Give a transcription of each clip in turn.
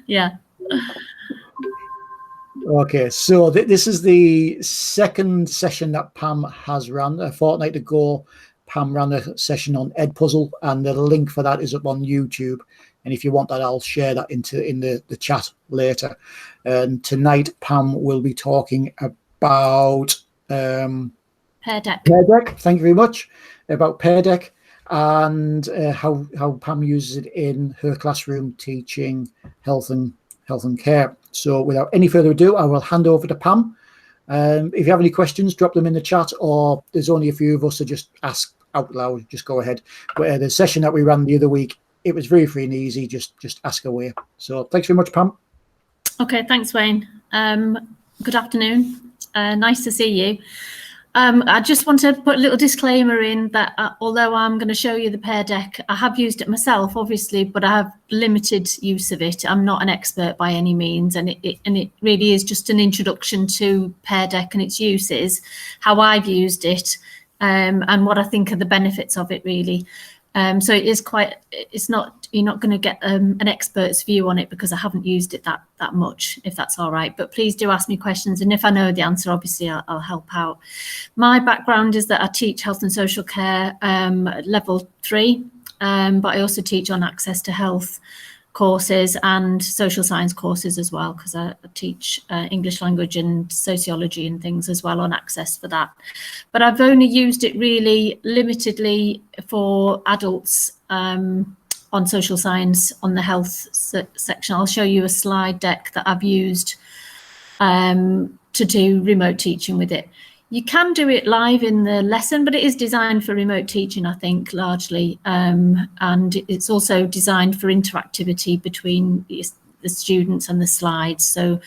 Yeah. Okay, so this is the second session that Pam has run. A fortnight ago, Pam ran a session on Edpuzzle, and the link for that is up on YouTube. And if you want that, I'll share that in the chat later. And tonight, Pam will be talking about Pear Deck. Pear Deck. Thank you very much. About Pear Deck and how Pam uses it in her classroom teaching health and care. So without any further ado, I will hand over to Pam. If you have any questions, drop them in the chat, or there's only a few of us, so just ask out loud. Just go ahead. But the session that we ran the other week, it was very free and easy. Just ask away. So thanks very much, Pam. Okay, thanks, Wayne. Good afternoon. Nice to see you. I just want to put a little disclaimer in that although I'm going to show you the Pear Deck, I have used it myself, obviously, but I have limited use of it. I'm not an expert by any means, and it really is just an introduction to Pear Deck and its uses, how I've used it, and what I think are the benefits of it, really. So it is quite, you're not going to get an expert's view on it because I haven't used it that much, if that's all right. But please do ask me questions. And if I know the answer, obviously I'll help out. My background is that I teach health and social care level 3, but I also teach on access to health courses and social science courses as well, because I teach English language and sociology and things as well on access for that. But I've only used it really limitedly for adults on social science on the health section. I'll show you a slide deck that I've used to do remote teaching with it. You can do it live in the lesson, but it is designed for remote teaching, I think, largely. And it's also designed for interactivity between the students and the slides. So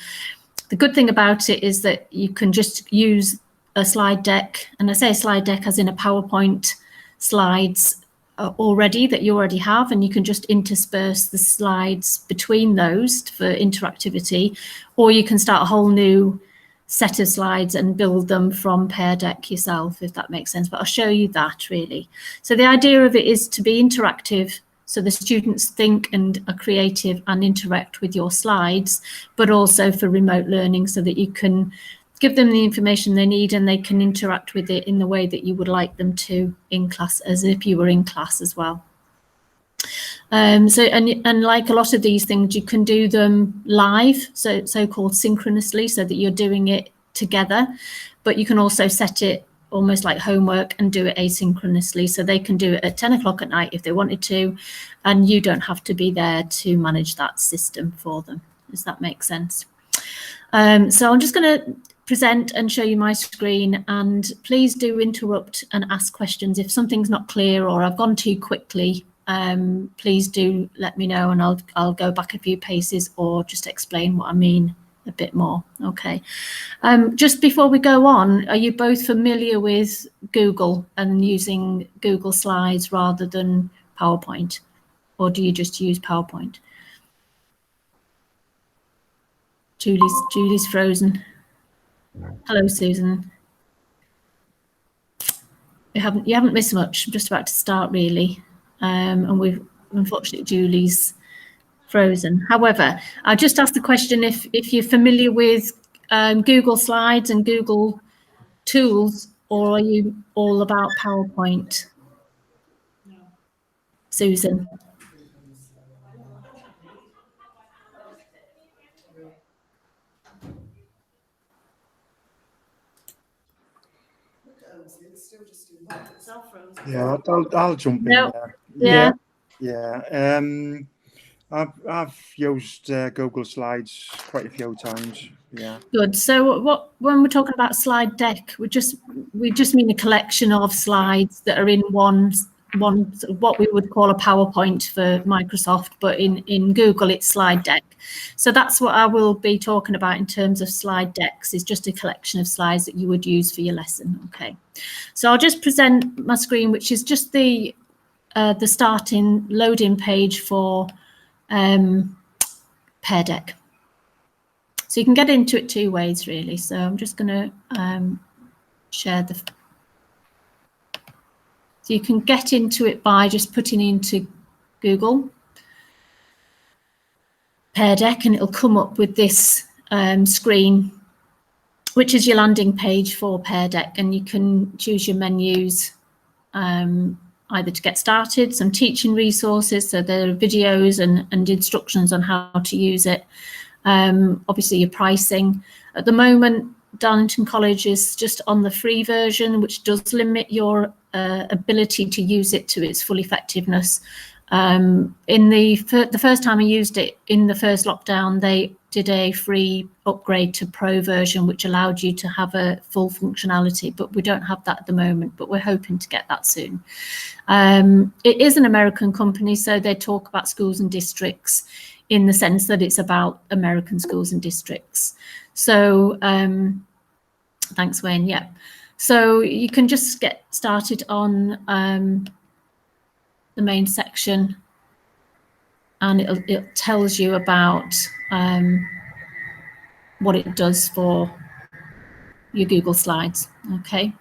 the good thing about it is that you can just use a slide deck, and I say a slide deck as in a PowerPoint slides already that you already have, and you can just intersperse the slides between those for interactivity, or you can start a whole new set of slides and build them from Pear Deck yourself, if that makes sense. But I'll show you that really. So the idea of it is to be interactive, so the students think and are creative and interact with your slides, but also for remote learning, so that you can give them the information they need and they can interact with it in the way that you would like them to in class, as if you were in class as well. And like a lot of these things, you can do them live, so-called synchronously, so that you're doing it together, but you can also set it almost like homework and do it asynchronously, so they can do it at 10 o'clock at night if they wanted to, and you don't have to be there to manage that system for them. Does that make sense? So I'm just going to present and show you my screen, and please do interrupt and ask questions if something's not clear or I've gone too quickly. Please do let me know, and I'll go back a few paces or just explain what I mean a bit more. Okay. Just before we go on, are you both familiar with Google and using Google Slides rather than PowerPoint, or do you just use PowerPoint? Julie's frozen. Hello, Susan. You haven't missed much. I'm just about to start really. And we've unfortunately Julie's frozen. However, I just asked the question if you're familiar with Google Slides and Google tools, or are you all about PowerPoint? No. Susan. Yeah, I'll jump in there. Yeah. I've used Google Slides quite a few times. Yeah. Good. So when we're talking about slide deck, we just mean a collection of slides that are in one what we would call a PowerPoint for Microsoft, but in Google it's slide deck. So that's what I will be talking about in terms of slide decks, is just a collection of slides that you would use for your lesson. Okay. So I'll just present my screen, which is just the starting loading page for Pear Deck. So you can get into it two ways really. So I'm just going to share the. So you can get into it by just putting into Google. Pear Deck, and it'll come up with this screen, which is your landing page for Pear Deck, and you can choose your menus either to get started, some teaching resources, so there are videos and instructions on how to use it. Obviously your pricing. At the moment, Darlington College is just on the free version, which does limit your ability to use it to its full effectiveness. In the first time I used it in the first lockdown, they did a free upgrade to Pro version, which allowed you to have a full functionality, but we don't have that at the moment, but we're hoping to get that soon. It is an American company, so they talk about schools and districts in the sense that it's about American schools and districts. So thanks, Wayne. Yeah, so you can just get started on the main section, and it tells you about what it does for your Google Slides. Okay.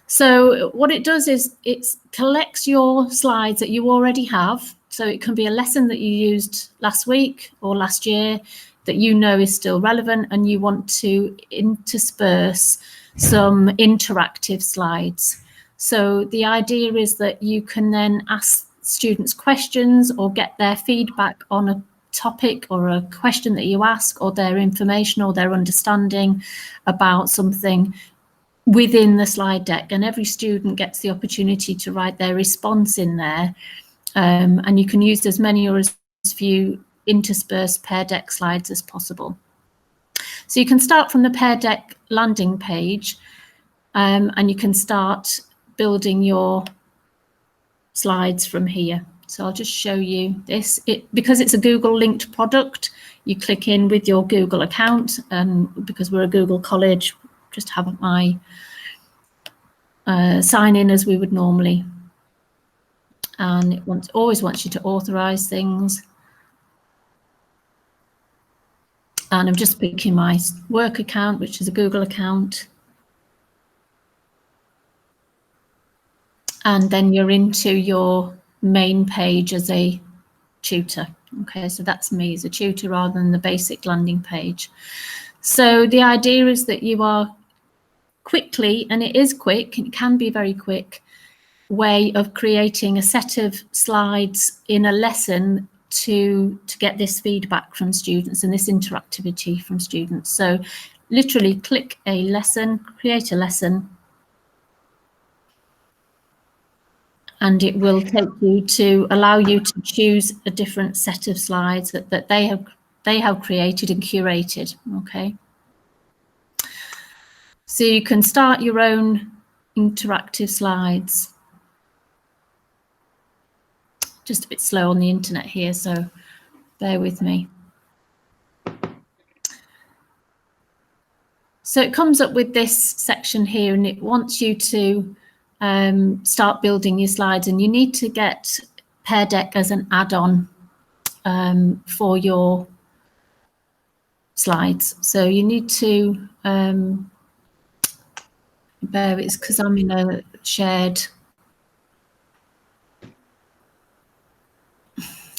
So what it does is it collects your slides that you already have. So it can be a lesson that you used last week or last year that you know is still relevant, and you want to intersperse some interactive slides. So the idea is that you can then ask students questions or get their feedback on a topic or a question that you ask, or their information or their understanding about something within the slide deck, and every student gets the opportunity to write their response in there, and you can use as many or as few interspersed Pear Deck slides as possible. So you can start from the Pear Deck landing page, and you can start building your slides from here. So I'll just show you this. Because it's a Google linked product, you click in with your Google account, and because we're a Google college, just have my sign in as we would normally. And it always wants you to authorize things. And I'm just picking my work account, which is a Google account. And then you're into your main page as a tutor. Okay, so that's me as a tutor rather than the basic landing page. So the idea is that you are quickly, and it is quick, it can be very quick, way of creating a set of slides in a lesson to get this feedback from students and this interactivity from students. So literally click a lesson, create a lesson, and it will take you to allow you to choose a different set of slides that they have created and curated. Okay, so you can start your own interactive slides. Just a bit slow on the internet here, so bear with me. So it comes up with this section here, and it wants you to start building your slides, and you need to get Pear Deck as an add-on for your slides. So you need to bear with, because I'm in a shared,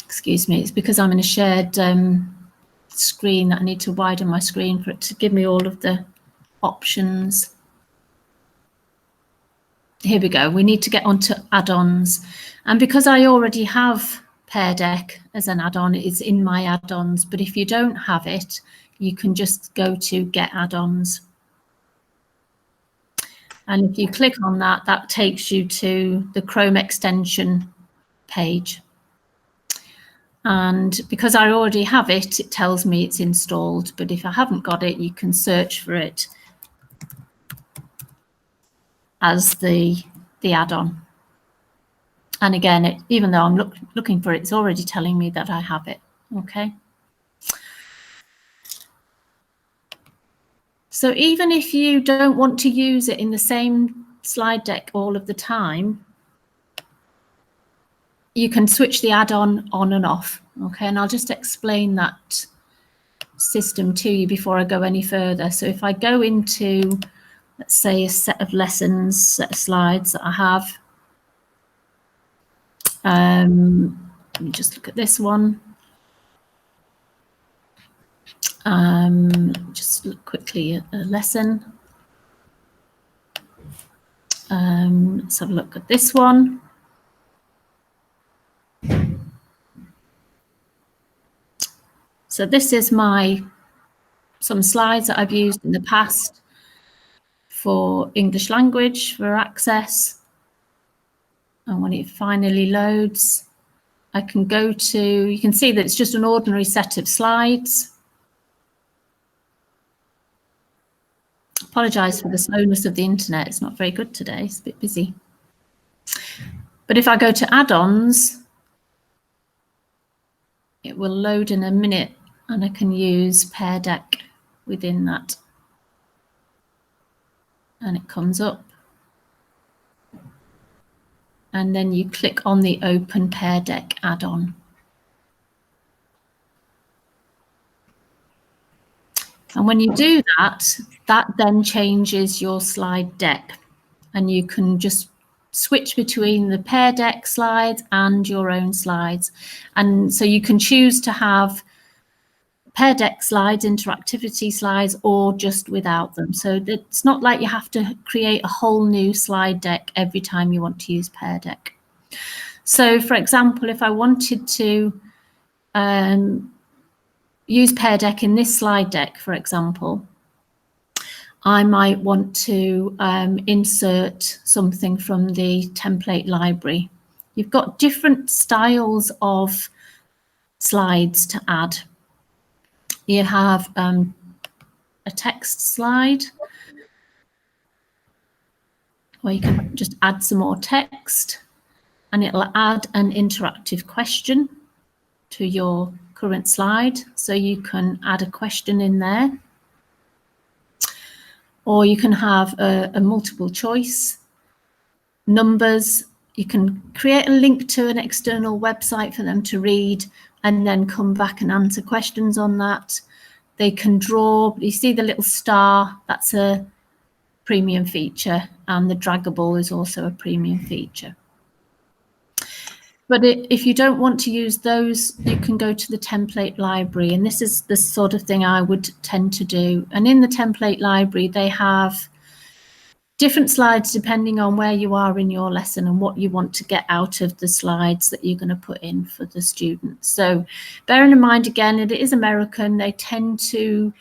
excuse me, it's because I'm in a shared screen that I need to widen my screen for it to give me all of the options. Here we go. We need to get onto add-ons, and because I already have Pear Deck as an add-on, it's in my add-ons, but if you don't have it, you can just go to get add-ons, and if you click on that, that takes you to the Chrome extension page. And because I already have it, it tells me it's installed, but if I haven't got it, you can search for it as the add-on. And again, even though I'm looking for it, it's already telling me that I have it. Okay. So even if you don't want to use it in the same slide deck all of the time, you can switch the add-on on and off. Okay, and I'll just explain that system to you before I go any further. So if I go into, let's say, a set of lessons, set of slides that I have, let me just look at this one. Just look quickly at the lesson. Let's have a look at this one. So this is some slides that I've used in the past for English language for access. And when it finally loads, I can go to, you can see that it's just an ordinary set of slides. Apologise for the slowness of the internet. It's not very good today. It's a bit busy. But if I go to add-ons, it will load in a minute and I can use Pear Deck within that. And it comes up. And then you click on the Open Pear Deck add-on. And when you do that, that then changes your slide deck. And you can just switch between the Pear Deck slides and your own slides. And so you can choose to have Pear Deck slides, interactivity slides, or just without them. So it's not like you have to create a whole new slide deck every time you want to use Pear Deck. So for example, if I wanted to use Pear Deck in this slide deck, for example, I might want to insert something from the template library. You've got different styles of slides to add. You have a text slide, where you can just add some more text, and it'll add an interactive question to your current slide. So you can add a question in there. Or you can have a multiple choice, numbers. You can create a link to an external website for them to read and then come back and answer questions on that. They can draw. You see the little star, that's a premium feature, and the draggable is also a premium feature. But if you don't want to use those, you can go to the template library, and this is the sort of thing I would tend to do. And in the template library, they have different slides depending on where you are in your lesson and what you want to get out of the slides that you're going to put in for the students. So bearing in mind, again, it is American, they tend to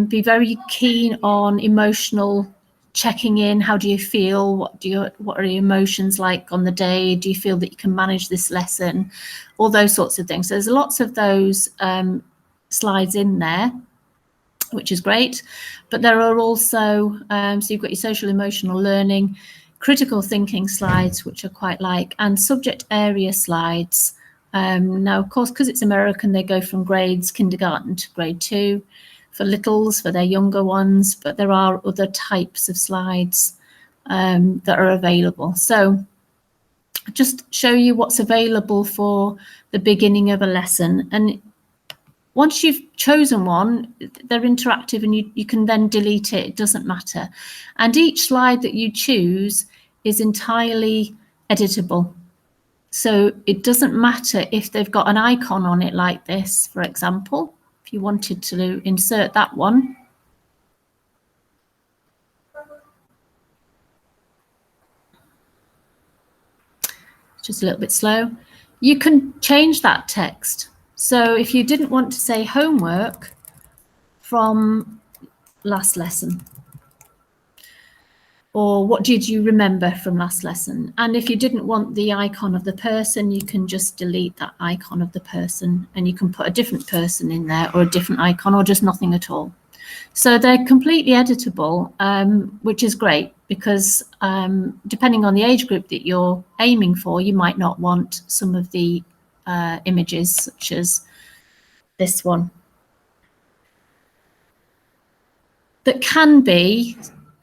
be very keen on emotional checking in. How do you feel? What are your emotions like on the day? Do you feel that you can manage this lesson? All those sorts of things. So there's lots of those slides in there, which is great. But there are also, so you've got your social emotional learning, critical thinking slides, which are quite like, and subject area slides. Now, of course, because it's American, they go from grades kindergarten to grade 2. For littles, for their younger ones, but there are other types of slides that are available. So just show you what's available for the beginning of a lesson. And once you've chosen one, they're interactive and you can then delete it. It doesn't matter. And each slide that you choose is entirely editable. So it doesn't matter if they've got an icon on it like this, for example. If you wanted to insert that one, just a little bit slow, you can change that text. So if you didn't want to say homework from last lesson, or what did you remember from last lesson? And if you didn't want the icon of the person, you can just delete that icon of the person and you can put a different person in there or a different icon or just nothing at all. So they're completely editable, which is great because depending on the age group that you're aiming for, you might not want some of the images such as this one. That can be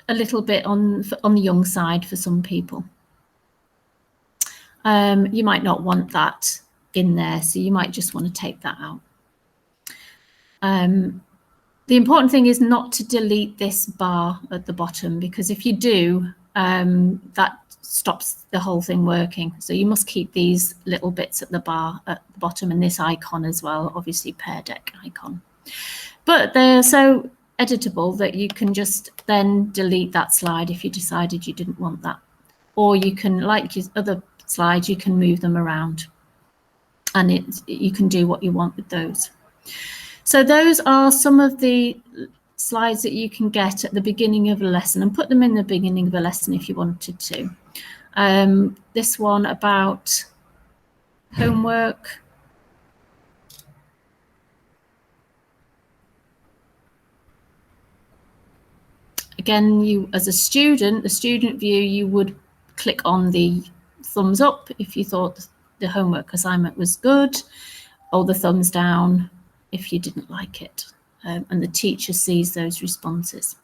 a little bit on the young side for some people. You might not want that in there, so you might just want to take that out. The important thing is not to delete this bar at the bottom, because if you do, that stops the whole thing working. So you must keep these little bits at the bar at the bottom and this icon as well, obviously Pear Deck icon. but they're so editable that you can just then delete that slide if you decided you didn't want that. Or you can, like your other slides, you can move them around, and you can do what you want with those. So those are some of the slides that you can get at the beginning of a lesson, and put them in the beginning of a lesson if you wanted to. This one about homework. Again, you as a student, the student view, you would click on the thumbs up if you thought the homework assignment was good, or the thumbs down if you didn't like it. And the teacher sees those responses.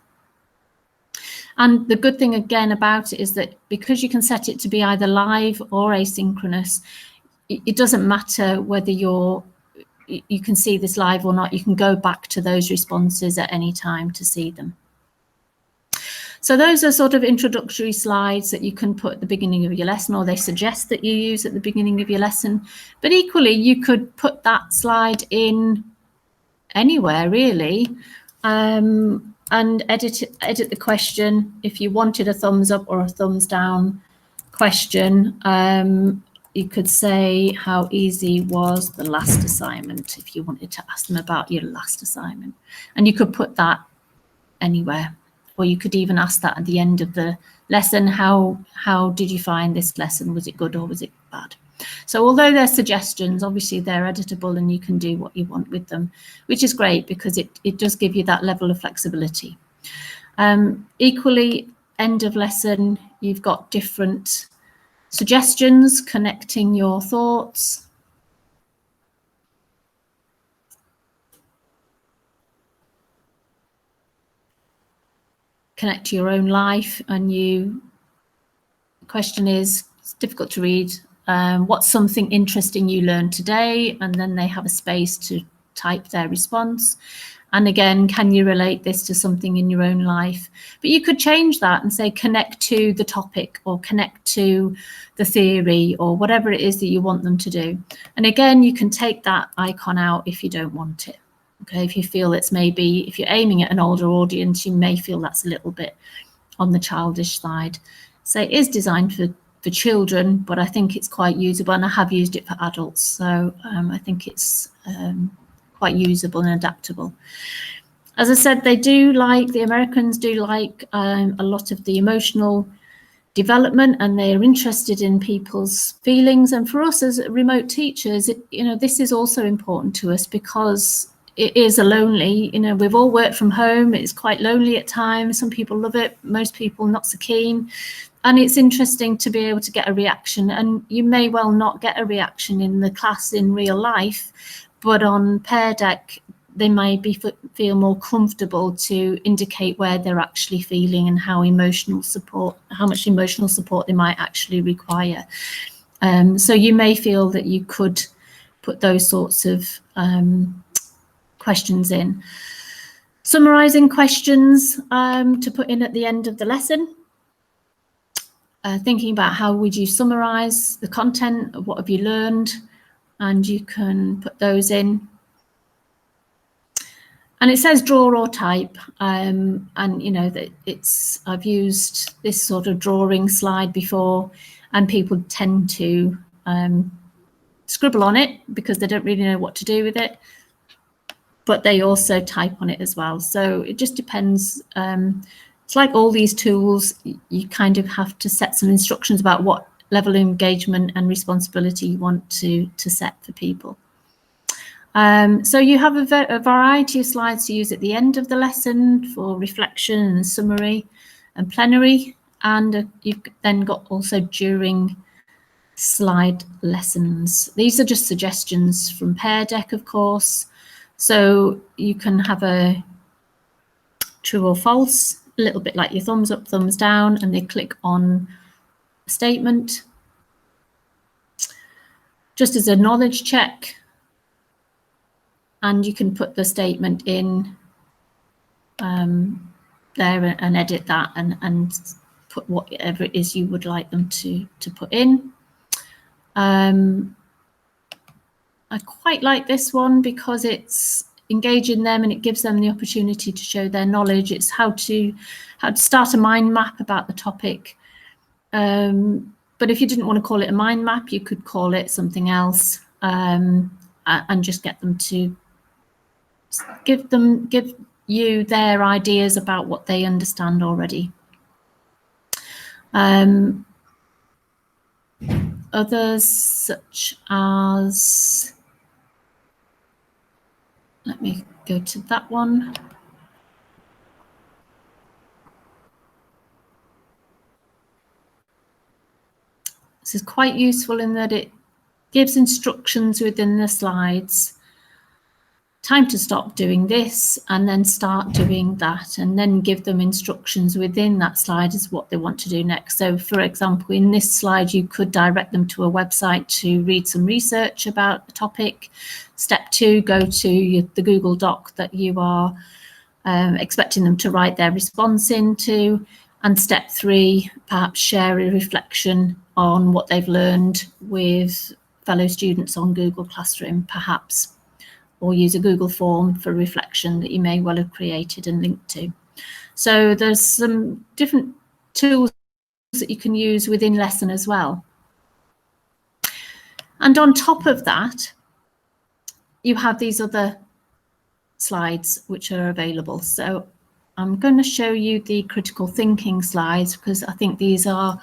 And the good thing again about it is that because you can set it to be either live or asynchronous, it doesn't matter whether you can see this live or not. You can go back to those responses at any time to see them. So those are sort of introductory slides that you can put at the beginning of your lesson, or they suggest that you use at the beginning of your lesson. But equally, you could put that slide in anywhere really, and edit the question. If you wanted a thumbs up or a thumbs down question, you could say, how easy was the last assignment, if you wanted to ask them about your last assignment. And you could put that anywhere. Or you could even ask that at the end of the lesson, how did you find this lesson? Was it good or was it bad? So although they're suggestions, obviously they're editable and you can do what you want with them, which is great because it does give you that level of flexibility. Equally, end of lesson, you've got different suggestions, connecting your thoughts. Connect to your own life, and the question is, it's difficult to read, what's something interesting you learned today? And then they have a space to type their response. And again, can you relate this to something in your own life? But you could change that and say connect to the topic, or connect to the theory, or whatever it is that you want them to do. And again, you can take that icon out if you don't want it. Okay, if you feel it's maybe, if you're aiming at an older audience, you may feel that's a little bit on the childish side. So it is designed for children, but I think it's quite usable, and I have used it for adults. So I think it's quite usable and adaptable. As I said, the Americans do like a lot of the emotional development, and they're interested in people's feelings. And for us as remote teachers, this is also important to us because it is a lonely, we've all worked from home. It's quite lonely at times. Some people love it, most people not so keen. And it's interesting to be able to get a reaction. And you may well not get a reaction in the class in real life, but on Pear Deck, they may feel more comfortable to indicate where they're actually feeling and how much emotional support they might actually require. So you may feel that you could put those sorts of questions in. Summarizing questions to put in at the end of the lesson. Thinking about how would you summarize the content, of what have you learned, and you can put those in. And it says draw or type, and that I've used this sort of drawing slide before, and people tend to scribble on it because they don't really know what to do with it, but they also type on it as well. So it just depends. It's like all these tools, you kind of have to set some instructions about what level of engagement and responsibility you want to set for people. So you have a variety of slides to use at the end of the lesson for reflection and summary and plenary, and you've then got also during slide lessons. These are just suggestions from Pear Deck, of course. So you can have a true or false, a little bit like your thumbs up, thumbs down, and they click on a statement. Just as a knowledge check, and you can put the statement in there and edit that and put whatever it is you would like them to put in. I quite like this one because it's engaging them, and it gives them the opportunity to show their knowledge. It's how to start a mind map about the topic. But if you didn't want to call it a mind map, you could call it something else, and just get them to give you their ideas about what they understand already. Others, such as, let me go to that one. This is quite useful in that it gives instructions within the slides. Time to stop doing this and then start doing that, and then give them instructions within that slide as what they want to do next. So for example, in this slide, you could direct them to a website to read some research about the topic. Step 2, go to the Google Doc that you are expecting them to write their response into. And step 3, perhaps share a reflection on what they've learned with fellow students on Google Classroom, perhaps, or use a Google form for reflection that you may well have created and linked to. So there's some different tools that you can use within lesson as well. And on top of that, you have these other slides which are available. So I'm going to show you the critical thinking slides because I think these are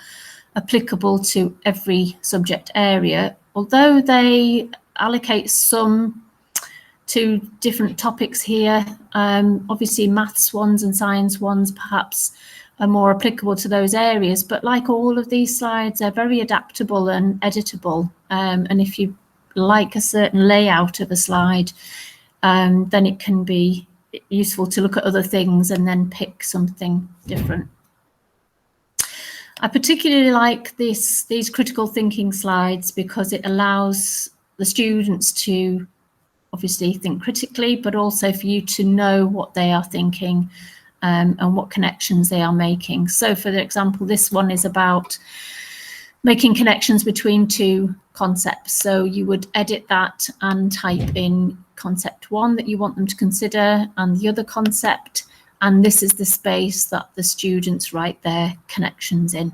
applicable to every subject area, although they allocate some to different topics here. Obviously maths ones and science ones perhaps are more applicable to those areas, but like all of these slides, they're very adaptable and editable. And if you like a certain layout of a slide, then it can be useful to look at other things and then pick something different. I particularly like these critical thinking slides because it allows the students to obviously think critically, but also for you to know what they are thinking and what connections they are making. So for example, this one is about making connections between two concepts. So you would edit that and type in concept 1 that you want them to consider and the other concept, and this is the space that the students write their connections in.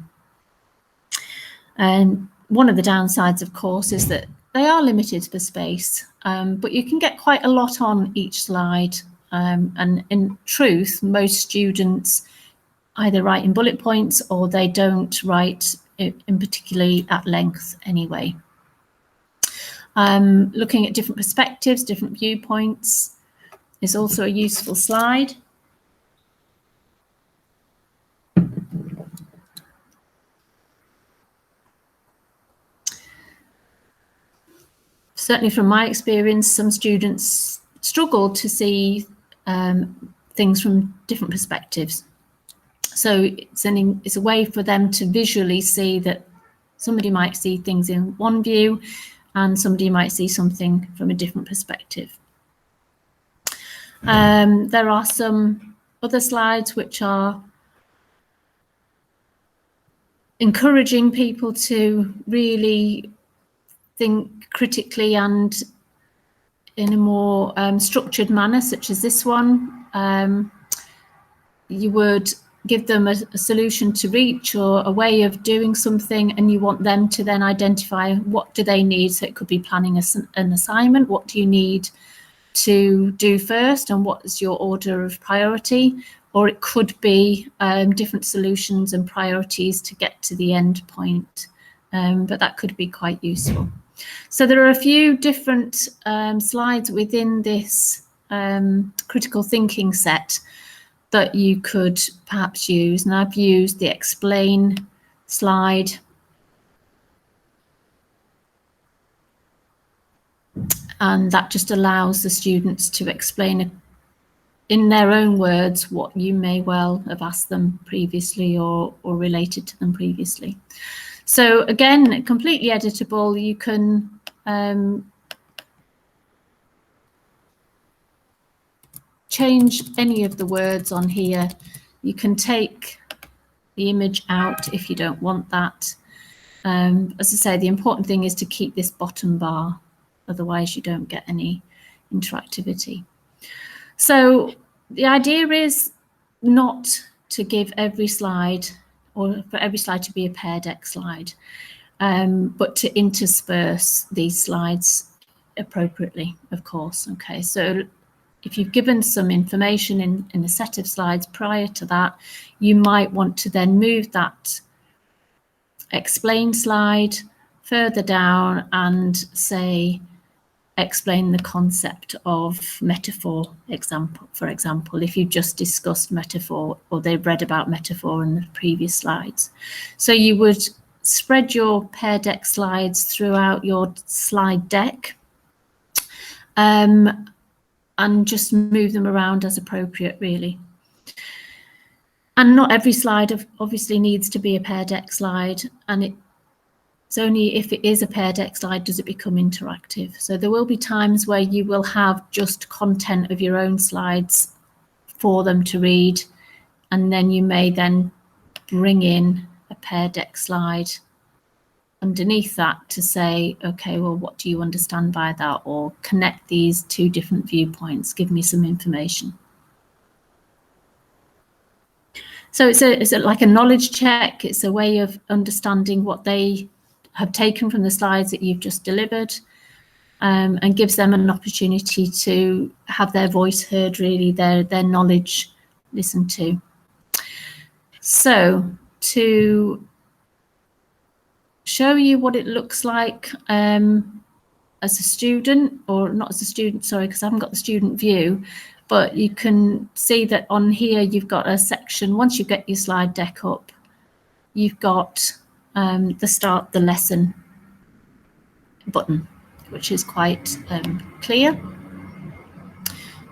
And one of the downsides, of course, is that they are limited for space, but you can get quite a lot on each slide. And in truth, most students either write in bullet points or they don't write in particularly at length anyway. Looking at different perspectives, different viewpoints is also a useful slide. Certainly from my experience, some students struggle to see things from different perspectives. So it's a way for them to visually see that somebody might see things in one view and somebody might see something from a different perspective. There are some other slides which are encouraging people to really think critically and in a more structured manner, such as this one. You would give them a solution to reach or a way of doing something, and you want them to then identify what do they need. So it could be planning an assignment. What do you need to do first, and what is your order of priority? Or it could be different solutions and priorities to get to the end point, but that could be quite useful. So there are a few different slides within this critical thinking set that you could perhaps use, and I've used the explain slide. And that just allows the students to explain in their own words what you may well have asked them previously or related to them previously. So again, completely editable. You can change any of the words on here. You can take the image out if you don't want that. As I say, the important thing is to keep this bottom bar, otherwise you don't get any interactivity. So the idea is not to give every slide, or for every slide to be a Pear Deck slide, but to intersperse these slides appropriately, of course. Okay, so if you've given some information in a set of slides prior to that, you might want to then move that explain slide further down and say, explain the concept of metaphor, for example, if you've just discussed metaphor or they've read about metaphor in the previous slides. So you would spread your Pear Deck slides throughout your slide deck, and just move them around as appropriate, really. And not every slide obviously needs to be a Pear Deck slide, and it's only if it is a Pear Deck slide does it become interactive. So there will be times where you will have just content of your own slides for them to read, and then you may then bring in a Pear Deck slide underneath that to say, okay, well, what do you understand by that? Or connect these two different viewpoints, give me some information. So it's like a knowledge check. It's a way of understanding what they have taken from the slides that you've just delivered, and gives them an opportunity to have their voice heard, really, their knowledge listened to. So to show you what it looks like as a student, or not as a student, sorry, because I haven't got the student view, but you can see that on here you've got a section. Once you get your slide deck up, you've got the start the lesson button, which is quite clear.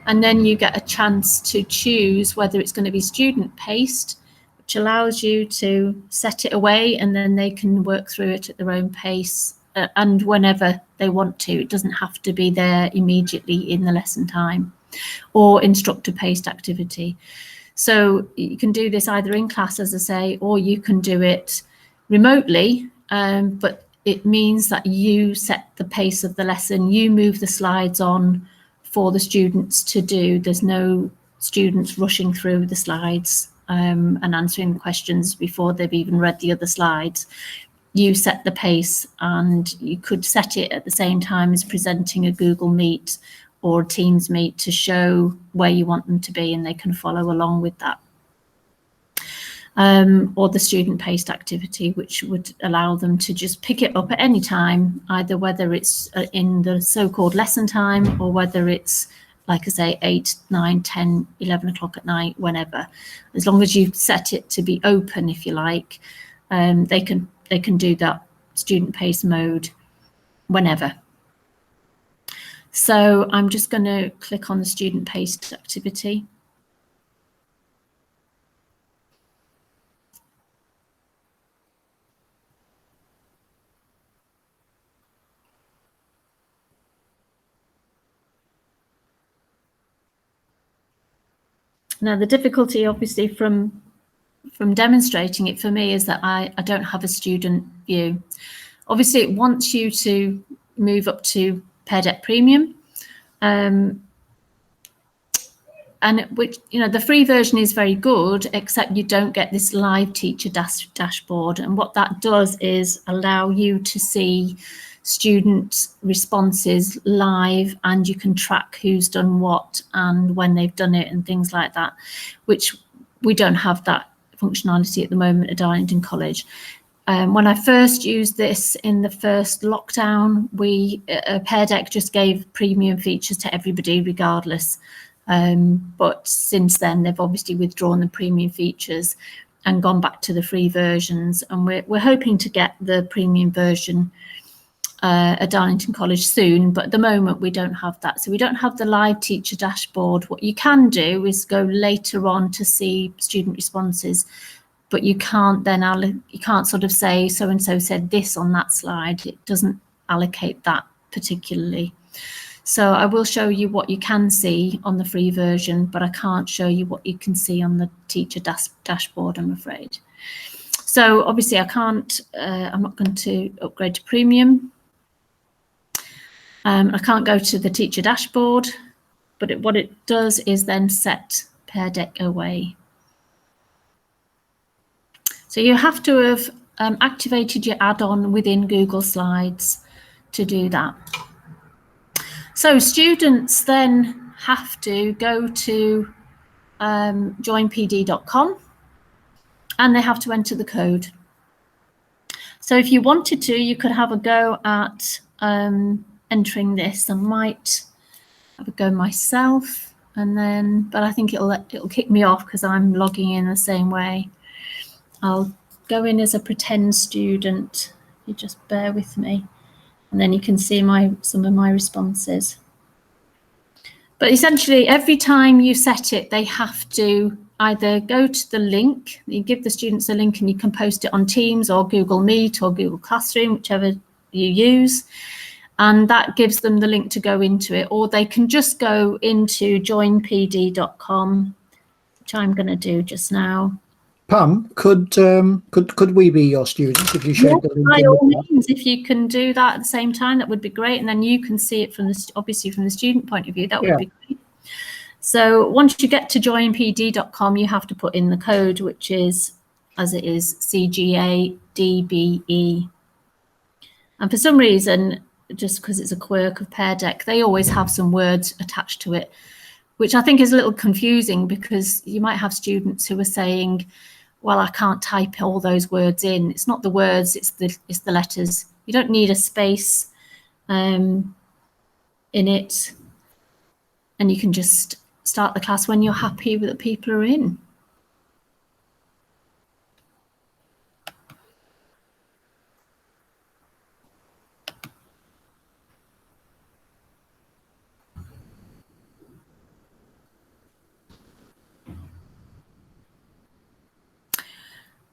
And then you get a chance to choose whether it's going to be student paced, which allows you to set it away and then they can work through it at their own pace and whenever they want to. It doesn't have to be there immediately in the lesson time, or instructor paced activity. So you can do this either in class, as I say, or you can do it remotely, but it means that you set the pace of the lesson, you move the slides on for the students to do. There's no students rushing through the slides and answering questions before they've even read the other slides. You set the pace, and you could set it at the same time as presenting a Google Meet or Teams Meet to show where you want them to be, and they can follow along with that. Or the student-paced activity, which would allow them to just pick it up at any time, either whether it's in the so-called lesson time or whether it's, like I say, 8, 9, 10, 11 o'clock at night, whenever. As long as you set it to be open, if you like, they can do that student-paced mode whenever. So I'm just going to click on the student-paced activity. Now, the difficulty, obviously, from demonstrating it for me is that I don't have a student view. Obviously, it wants you to move up to Pear Deck Premium, and which, you know, the free version is very good, except you don't get this live teacher dashboard. And what that does is allow you to see student responses live, and you can track who's done what and when they've done it and things like that, which we don't have that functionality at the moment at Darlington College. When I first used this in the first lockdown, Pear Deck just gave premium features to everybody regardless. But since then, they've obviously withdrawn the premium features and gone back to the free versions. And we're hoping to get the premium version at Darlington College soon, but at the moment we don't have that. So we don't have the live teacher dashboard. What you can do is go later on to see student responses, but you can't then you can't sort of say so and so said this on that slide. It doesn't allocate that particularly. So I will show you what you can see on the free version, but I can't show you what you can see on the teacher dashboard, I'm afraid. So obviously I can't, I'm not going to upgrade to premium. I can't go to the teacher dashboard. but what it does is then set Pear Deck away. So you have to have activated your add-on within Google Slides to do that. So students then have to go to joinpd.com and they have to enter the code. So if you wanted to, you could have a go at entering this. I might have a go myself, and then, but I think it'll kick me off because I'm logging in the same way. I'll go in as a pretend student. You just bear with me, and then you can see some of my responses. But essentially, every time you set it, they have to either go to the link, you give the students a link and you can post it on Teams or Google Meet or Google Classroom, whichever you use. And that gives them the link to go into it, or they can just go into joinpd.com, which I'm going to do just now. Pam, could we be your students if you shared the link? By all means, if you can do that at the same time, that would be great. And then you can see it from obviously from the student point of view, that would be great. So once you get to joinpd.com, you have to put in the code, which is, as it is, CGADBE. And for some reason, just because it's a quirk of Pear Deck, they always have some words attached to it, which I think is a little confusing, because you might have students who are saying, well, I can't type all those words in. It's not the words, it's the letters. You don't need a space in it. And you can just start the class when you're happy that the people are in.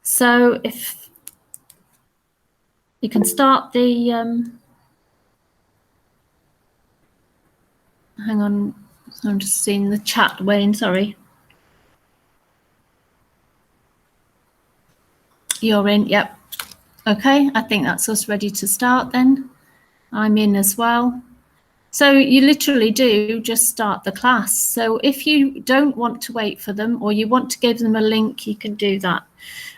So if you can start the, hang on, I'm just seeing the chat, Wayne, sorry. You're in, yep. Okay, I think that's us ready to start then. I'm in as well. So you literally do just start the class. So if you don't want to wait for them, or you want to give them a link, you can do that.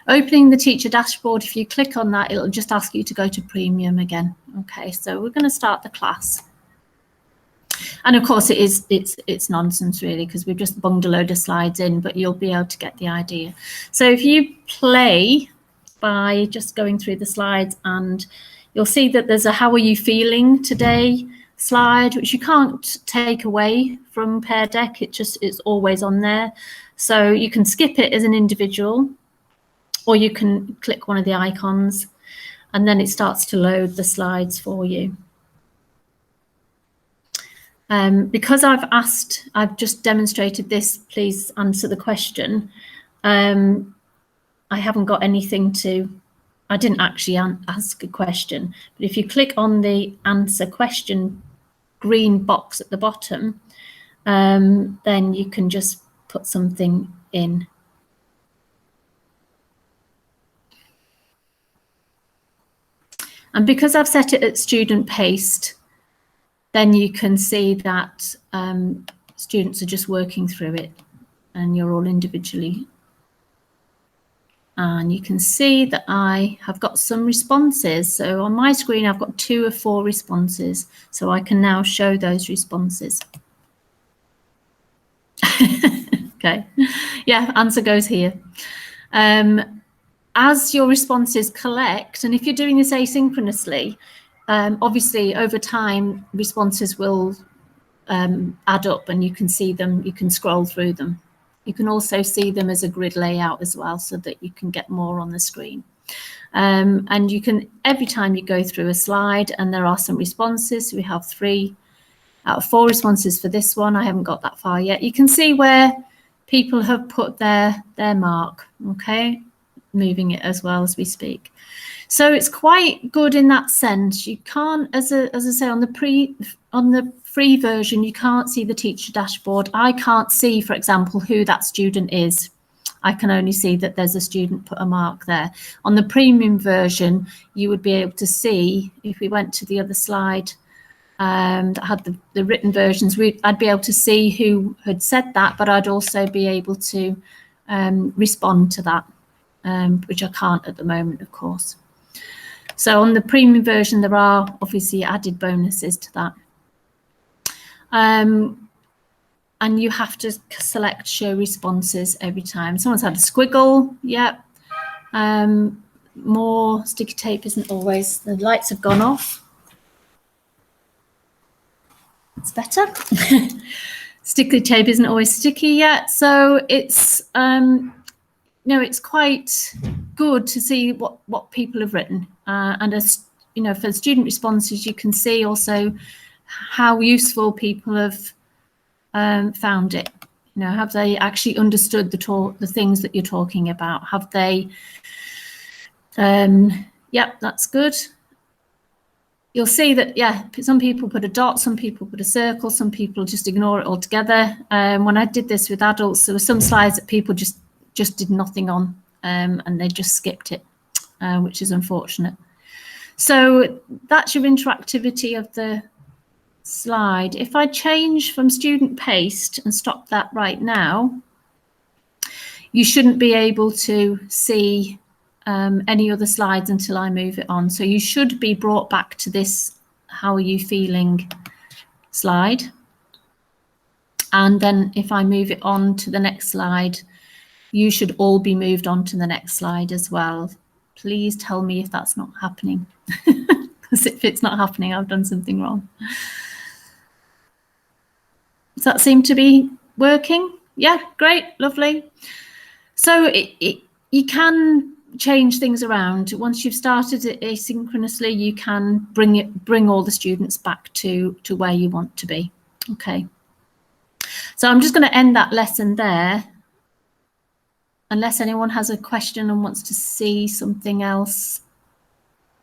Opening the teacher dashboard, if you click on that, it'll just ask you to go to premium again. Okay, so we're going to start the class. And of course it's nonsense really, because we've just bunged a load of slides in, but you'll be able to get the idea. So if you play by just going through the slides, and you'll see that there's a how are you feeling today slide, which you can't take away from Pear Deck. It's always on there. So you can skip it as an individual, or you can click one of the icons and then it starts to load the slides for you. Because I've just demonstrated this, please answer the question. I haven't got anything I didn't actually ask a question, but if you click on the answer question green box at the bottom, then you can just put something in. And because I've set it at student paced, then you can see that students are just working through it and you're all individually. And you can see that I have got some responses. So on my screen, I've got 2 of 4 responses. So I can now show those responses. Okay, yeah, answer goes here. As your responses collect, and if you're doing this asynchronously, obviously over time, responses will add up and you can see them, you can scroll through them. You can also see them as a grid layout as well, so that you can get more on the screen. And you can, every time you go through a slide, and there are some responses, so we have 3 out of 4 responses for this one. I haven't got that far yet. You can see where people have put their mark, okay? Moving it as well as we speak. So it's quite good in that sense. You can't, as I say, on the free version, you can't see the teacher dashboard. I can't see, for example, who that student is. I can only see that there's a student put a mark there. On the premium version, you would be able to see, if we went to the other slide, that had the written versions, I'd be able to see who had said that, but I'd also be able to respond to that, which I can't at the moment, of course. So on the premium version, there are obviously added bonuses to that. And you have to select show responses every time. Someone's had a squiggle, yep. More sticky tape isn't always, the lights have gone off. It's better. Sticky tape isn't always sticky yet. So it's, it's quite good to see what people have written. And as, for student responses, you can see also how useful people have found it. Have they actually understood the things that you're talking about? Have they? Yep, that's good. You'll see that, some people put a dot, some people put a circle, some people just ignore it altogether. When I did this with adults, there were some slides that people just did nothing on, and they just skipped it, which is unfortunate. So that's your interactivity of the slide. If I change from student paste and stop that right now, you shouldn't be able to see any other slides until I move it on. So you should be brought back to this how are you feeling slide. And then if I move it on to the next slide, you should all be moved on to the next slide as well. Please tell me if that's not happening. Because if it's not happening, I've done something wrong. Does that seem to be working? Yeah, great, lovely. So you can change things around. Once you've started it asynchronously, you can bring all the students back to where you want to be. Okay. So I'm just going to end that lesson there, unless anyone has a question and wants to see something else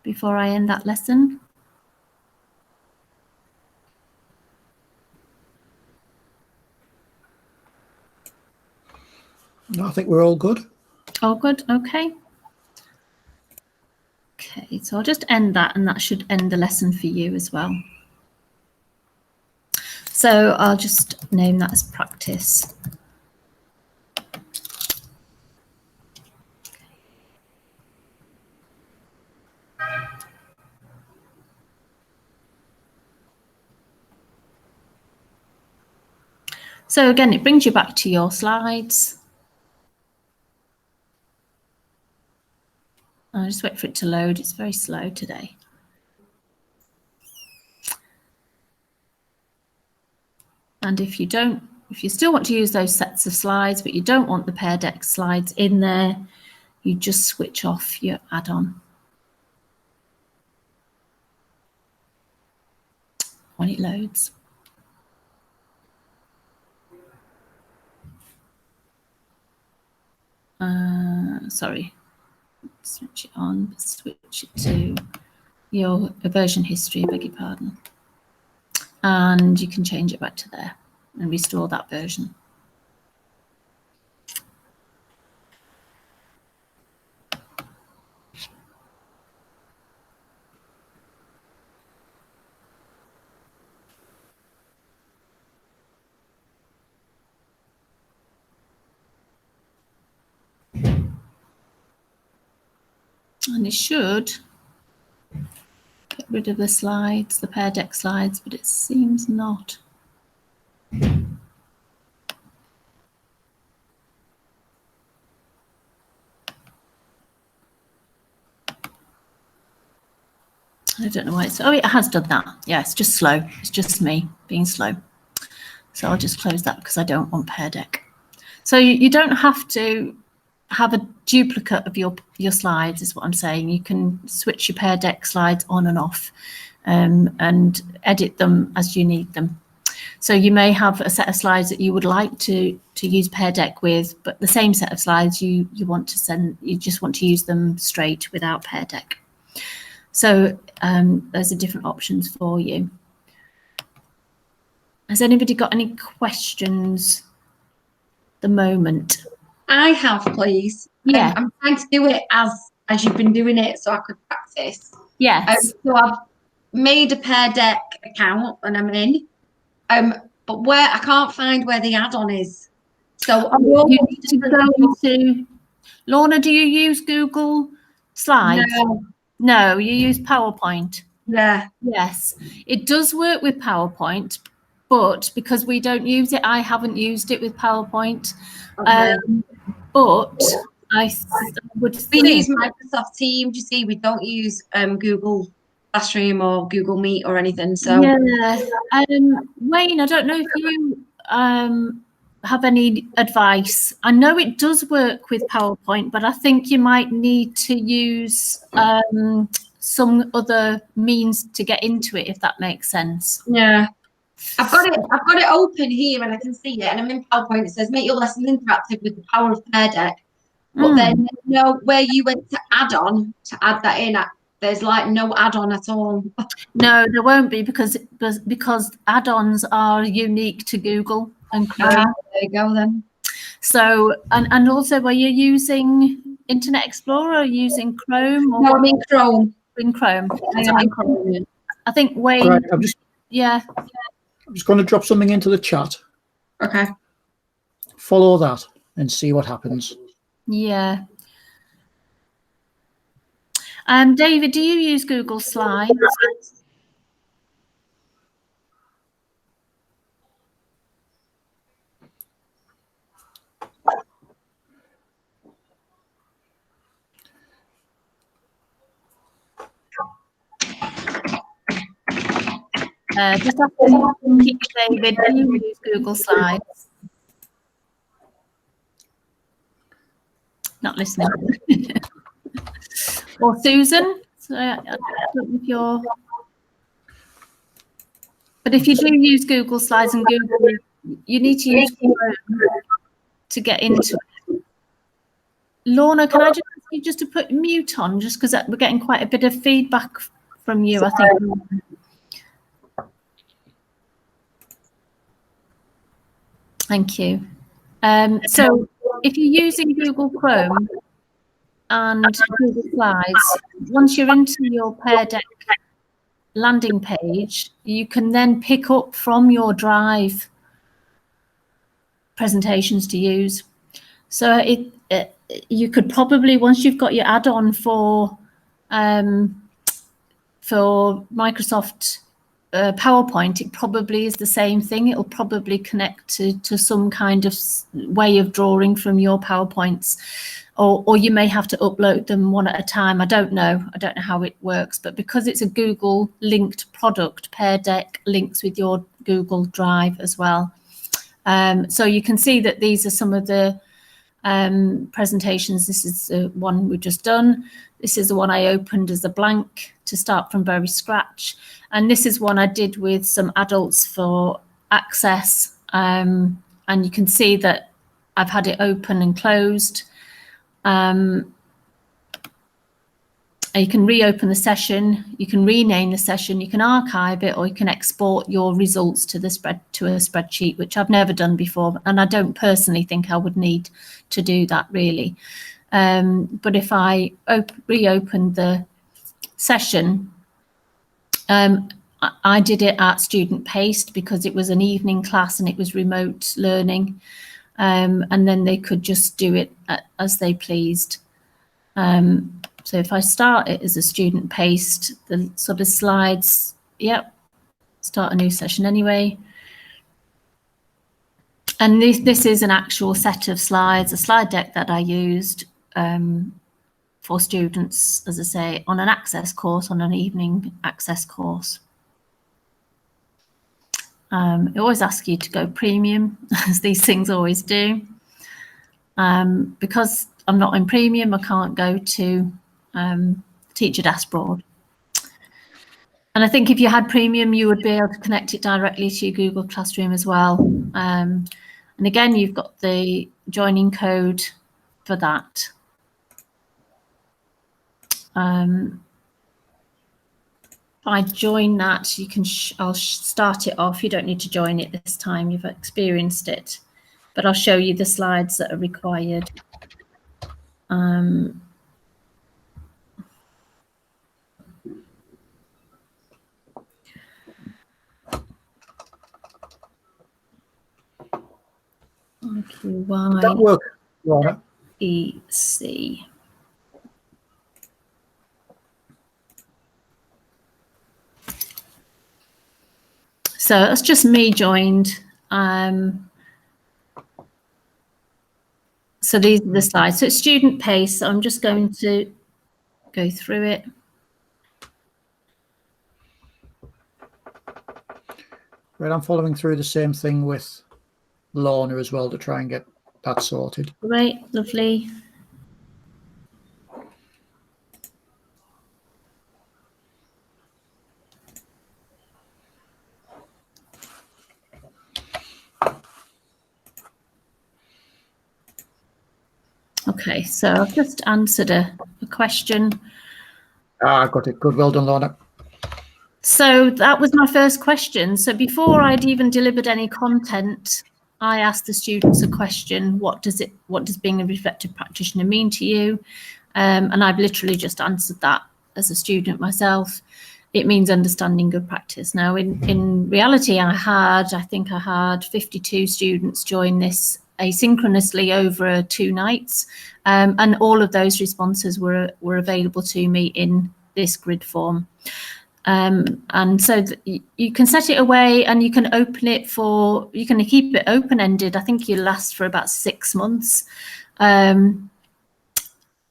before I end that lesson. No, I think we're all good. All good, okay. Okay, so I'll just end that, and that should end the lesson for you as well. So I'll just name that as practice. So again, it brings you back to your slides. I'll just wait for it to load. It's very slow today. And if you still want to use those sets of slides, but you don't want the Pear Deck slides in there, you just switch off your add-on when it loads. Sorry, switch it on, switch it to your version history, beg your pardon. And you can change it back to there and restore that version. And it should get rid of the slides, the Pear Deck slides, but it seems not. I don't know why it's, oh, it has done that. Yeah, it's just slow. It's just me being slow. So I'll just close that because I don't want Pear Deck. So you don't have to have a duplicate of your slides, is what I'm saying. You can switch your Pear Deck slides on and off and edit them as you need them. So you may have a set of slides that you would like to use Pear Deck with, but the same set of slides you just want to use them straight without Pear Deck. So those are different options for you. Has anybody got any questions at the moment? I have, please. Yeah. I'm trying to do it as you've been doing it so I could practice. Yes. So I've made a Pear Deck account and I'm in. But where I can't find where the add-on is. So you need to go into Lorna. Do you use Google Slides? No, you use PowerPoint. Yeah. Yes, it does work with PowerPoint, but because we don't use it, I haven't used it with PowerPoint. Okay. But I would We think use Microsoft Teams. You see, we don't use Google Classroom or Google Meet or anything. So yeah. Wayne, I don't know if you have any advice. I know it does work with PowerPoint, but I think you might need to use some other means to get into it, if that makes sense. yeah. I've got it open here and I can see it, and I'm in PowerPoint. It says make your lessons interactive with the power of Pear Deck. But then, you know, where you went to add on to add that in, there's like no add-on at all. No, there won't be because add-ons are unique to Google and Chrome. There you go then. So and also, were you using Internet Explorer or using Chrome? Or No, I'm in Chrome. in Chrome. I'm in Chrome. I think Wayne. Right, I'm just going to drop something into the chat. Okay. Follow that and see what happens. Yeah. David, do you use Google Slides? Just after you, David, do you use Google Slides? Not listening. Or Susan? So, I don't know if you're... But if you do use Google Slides and Google, you need to use Chrome to get into it. Lorna, can I just ask you just to put mute on, just because we're getting quite a bit of feedback from you, I think. Thank you. So if you're using Google Chrome and Google Slides, once you're into your Pear Deck landing page, you can then pick up from your Drive presentations to use. So you could probably, once you've got your add-on for Microsoft PowerPoint, it probably is the same thing. It'll probably connect to some kind of way of drawing from your PowerPoints, or you may have to upload them one at a time. I don't know how it works, but because it's a Google linked product, Pear Deck links with your Google Drive as well. So you can see that these are some of the presentations. This is the one we've just done. This is the one I opened as a blank to start from very scratch. And this is one I did with some adults for access. And you can see that I've had it open and closed. You can reopen the session, you can rename the session, you can archive it, or you can export your results to a spreadsheet, which I've never done before, and I don't personally think I would need to do that really. But if I reopen the session, I did it at student paced because it was an evening class and it was remote learning, and then they could just do it as they pleased. So if I start it as a student paced, the sort of slides, yep, start a new session anyway. And this is an actual set of slides, a slide deck that I used for students, as I say, on an access course, on an evening access course. It always asks you to go premium, as these things always do. Because I'm not in premium, I can't go to teacher dashboard. And I think if you had premium, you would be able to connect it directly to your Google Classroom as well. And again, you've got the joining code for that. If I join that, you can. I'll start it off. You don't need to join it this time. You've experienced it, but I'll show you the slides that are required. Did that work, Lorna? Y-E-C. So that's just me joined. So these are the slides. So it's student pace. So I'm just going to go through it. Right, I'm following through the same thing with Lorna as well to try and get that sorted. Great, lovely. Okay, so I've just answered a question. Ah, got it. Good. Well done, Lorna. So that was my first question. So before I'd even delivered any content, I asked the students a question: what does being a reflective practitioner mean to you? And I've literally just answered that as a student myself. It means understanding good practice. Now, in reality, I think I had 52 students join this asynchronously over 2 nights, and all of those responses were available to me in this grid form. And so you can set it away, and you can open it you can keep it open-ended. I think you last for about 6 months.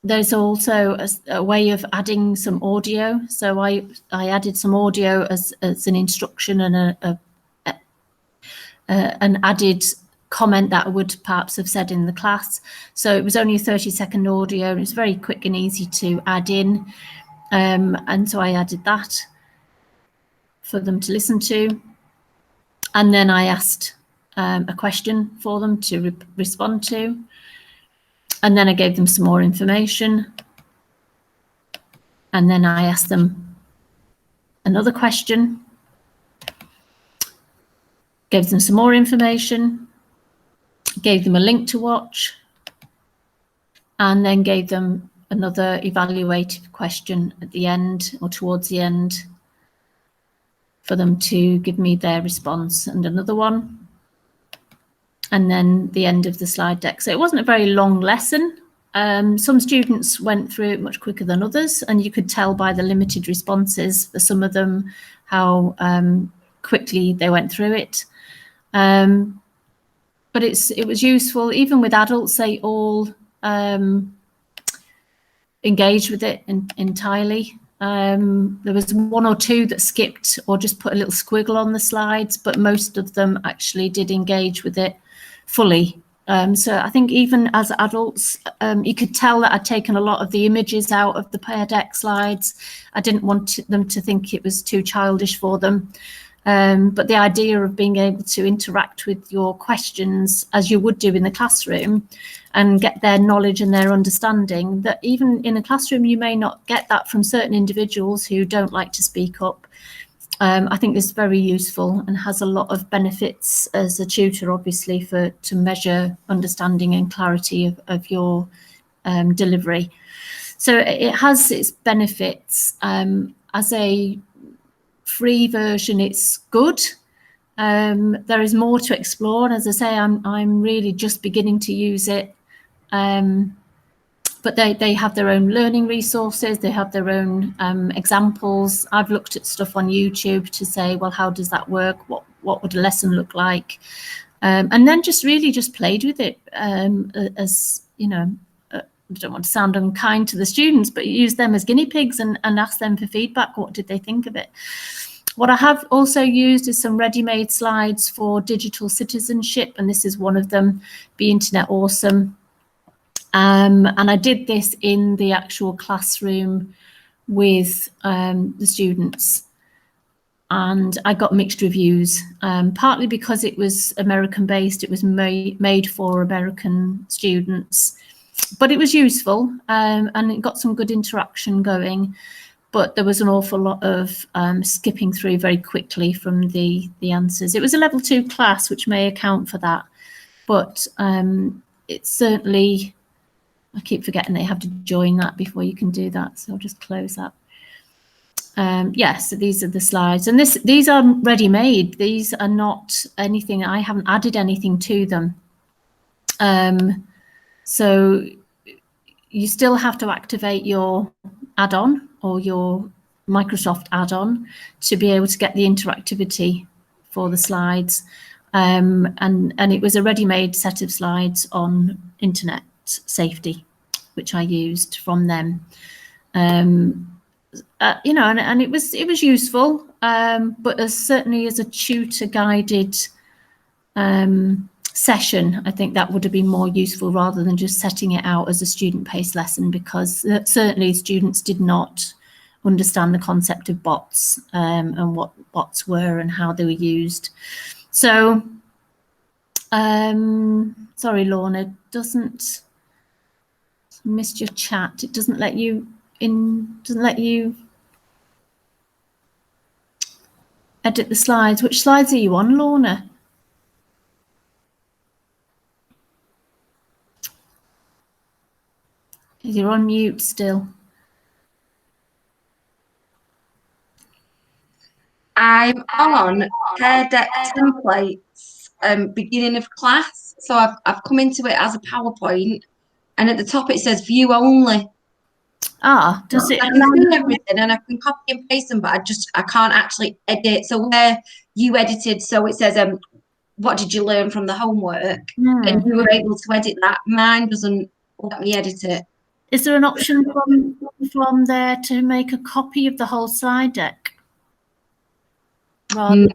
There's also a way of adding some audio. So I added some audio as an instruction and an added comment that I would perhaps have said in the class. So it was only a 30-second audio, and it's very quick and easy to add in. And so I added that for them to listen to. And then I asked a question for them to respond to. And then I gave them some more information. And then I asked them another question, gave them some more information, gave them a link to watch, and then gave them another evaluative question at the end or towards the end for them to give me their response, and another one, and then the end of the slide deck. So it wasn't a very long lesson. Some students went through it much quicker than others, and you could tell by the limited responses for some of them how quickly they went through it. But it was useful. Even with adults, they all engaged with it entirely. There was 1 or 2 that skipped or just put a little squiggle on the slides, but most of them actually did engage with it fully. So I think even as adults, you could tell that I'd taken a lot of the images out of the Pear Deck slides. I didn't want them to think it was too childish for them. But the idea of being able to interact with your questions as you would do in the classroom and get their knowledge and their understanding, that even in a classroom you may not get that from certain individuals who don't like to speak up. I think is very useful and has a lot of benefits as a tutor, obviously, to measure understanding and clarity of your delivery. So it has its benefits. As a free version, it's good. There is more to explore, and as I say, I'm really just beginning to use it. But they have their own learning resources, they have their own examples. I've looked at stuff on YouTube to say, well, how does that work? What would a lesson look like? And then just played with it as, you know, I don't want to sound unkind to the students, but use them as guinea pigs and ask them for feedback. What did they think of it? What I have also used is some ready-made slides for digital citizenship, and this is one of them, Be Internet Awesome. And I did this in the actual classroom with the students, and I got mixed reviews, partly because it was American-based, it was made for American students, but it was useful, and it got some good interaction going. But there was an awful lot of skipping through very quickly from the answers. It was a level 2 class, which may account for that, but it's certainly, I keep forgetting that you have to join that before you can do that, so I'll just close that. Yeah, so these are the slides, and these are ready-made. These are not anything, I haven't added anything to them. So you still have to activate your add-on or your Microsoft add-on to be able to get the interactivity for the slides. And it was a ready-made set of slides on internet safety, which I used from them. You know, and it was useful, but certainly as a tutor guided session, I think that would have been more useful rather than just setting it out as a student-paced lesson, because certainly students did not understand the concept of bots and what bots were and how they were used. So, sorry, Lorna, missed your chat. It doesn't let you edit the slides. Which slides are you on, Lorna? You're on mute still. I'm on Pear Deck templates, beginning of class. So I've come into it as a PowerPoint, and at the top it says view only. Ah, does it? I can see everything and I can copy and paste them, but I can't actually edit. So where you edited, so it says what did you learn from the homework, and you were able to edit that. Mine doesn't let me edit it. Is there an option from there to make a copy of the whole slide deck? Yeah,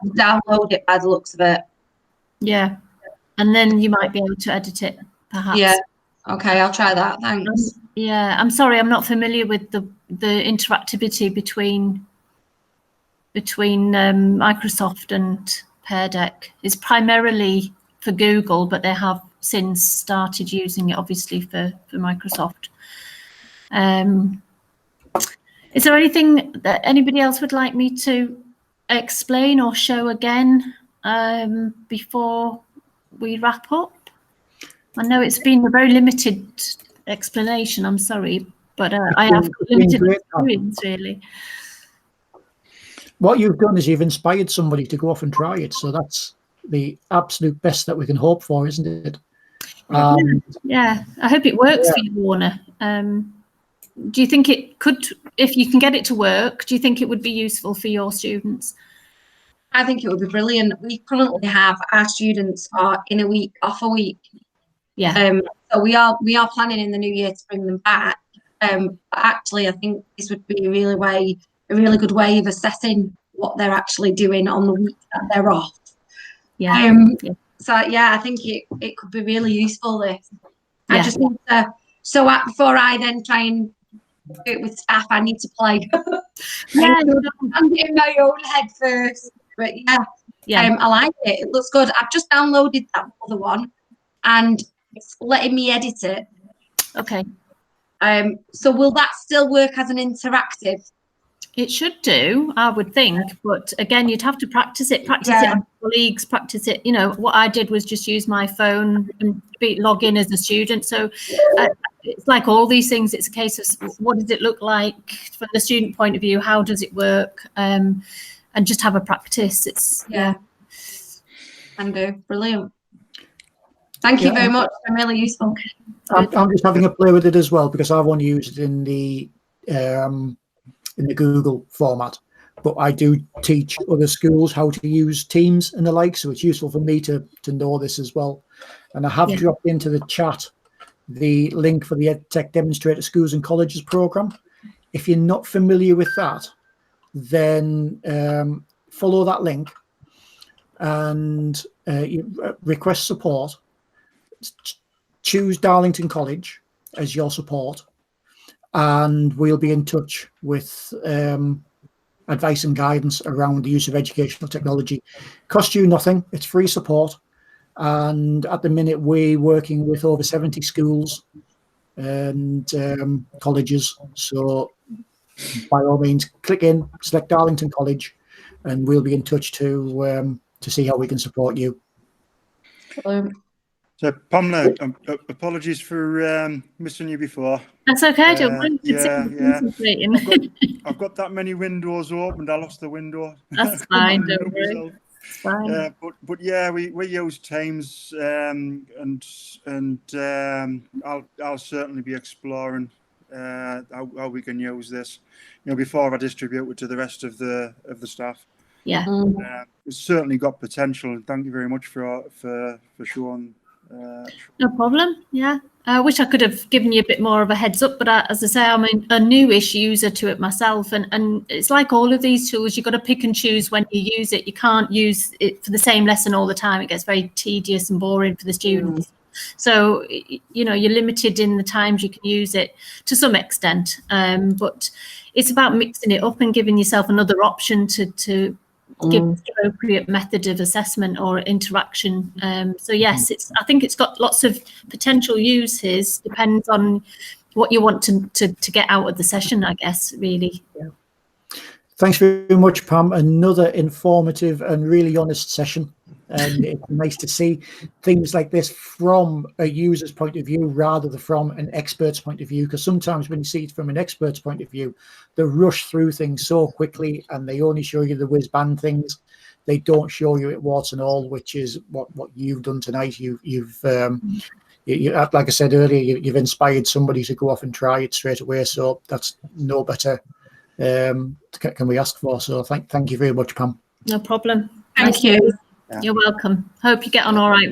download it by the looks of it. Yeah, and then you might be able to edit it, perhaps. Yeah. Okay, I'll try that. Thanks. Yeah, I'm sorry, I'm not familiar with the interactivity between Microsoft and Pear Deck. It's primarily for Google, but they have since started using it, obviously, for Microsoft. Is there anything that anybody else would like me to explain or show again before we wrap up? I know it's been a very limited explanation, I'm sorry, but I have limited experience, really. What you've done is you've inspired somebody to go off and try it. So that's the absolute best that we can hope for, isn't it? Yeah, I hope it works for you, Warner. Do you think it could, if you can get it to work, do you think it would be useful for your students? I think it would be brilliant. We currently have our students are in a week, off a week. Yeah. So we are planning in the new year to bring them back. But actually, I think this would be a really good way of assessing what they're actually doing on the week that they're off. Yeah. So yeah, I think it could be really useful. This. Yeah. I just need to. So before I then try and do it with staff, I need to play. Yeah. I'm getting my own head first. But yeah. I like it. It looks good. I've just downloaded that other one, and it's letting me edit it. Okay. So will that still work as an interactive? It should do, I would think, but again, you'd have to practice it on colleagues, practice it. You know, what I did was just use my phone and log in as a student. So it's like all these things. It's a case of what does it look like from the student point of view? How does it work? And just have a practice. It's Can do. Brilliant. Thank you very much. It's been really useful. I'm just having a play with it as well, because I've only used it in the Google format, but I do teach other schools how to use Teams and the like, so it's useful for me to know this as well. And I have dropped into the chat the link for the EdTech Demonstrator Schools and Colleges program. If you're not familiar with that, then follow that link and you request support. Choose Darlington College as your support, and we'll be in touch with advice and guidance around the use of educational technology. Cost you nothing. It's free support. And at the minute, we're working with over 70 schools and colleges. So by all means, click in, select Darlington College, and we'll be in touch to see how we can support you. So, Pamela, apologies for missing you before. That's okay. Don't worry. I've got that many windows opened. I lost the window. That's fine. Don't worry. Fine. But yeah, we use Teams, and I'll certainly be exploring how we can use this, before I distribute it to the rest of the staff. Yeah. It's certainly got potential, and thank you very much for showing. No problem. Yeah. I wish I could have given you a bit more of a heads up, but as I say, I'm a newish user to it myself, and it's like all of these tools, you've got to pick and choose when you use it. You can't use it for the same lesson all the time. It gets very tedious and boring for the students. So, you're limited in the times you can use it to some extent, but it's about mixing it up and giving yourself another option to give the appropriate method of assessment or interaction. So yes, I think it's got lots of potential uses. Depends on what you want to get out of the session, I guess, really. Yeah. Thanks very much, Pam. Another informative and really honest session. And it's nice to see things like this from a user's point of view rather than from an expert's point of view, because sometimes when you see it from an expert's point of view, they rush through things so quickly and they only show you the whiz-bang things. They don't show you it warts and all, which is what you've done tonight. You've like I said earlier, you've inspired somebody to go off and try it straight away. So that's no better can we ask for. So thank you very much, Pam. No problem. Thank you. You're welcome. Hope you get on all right.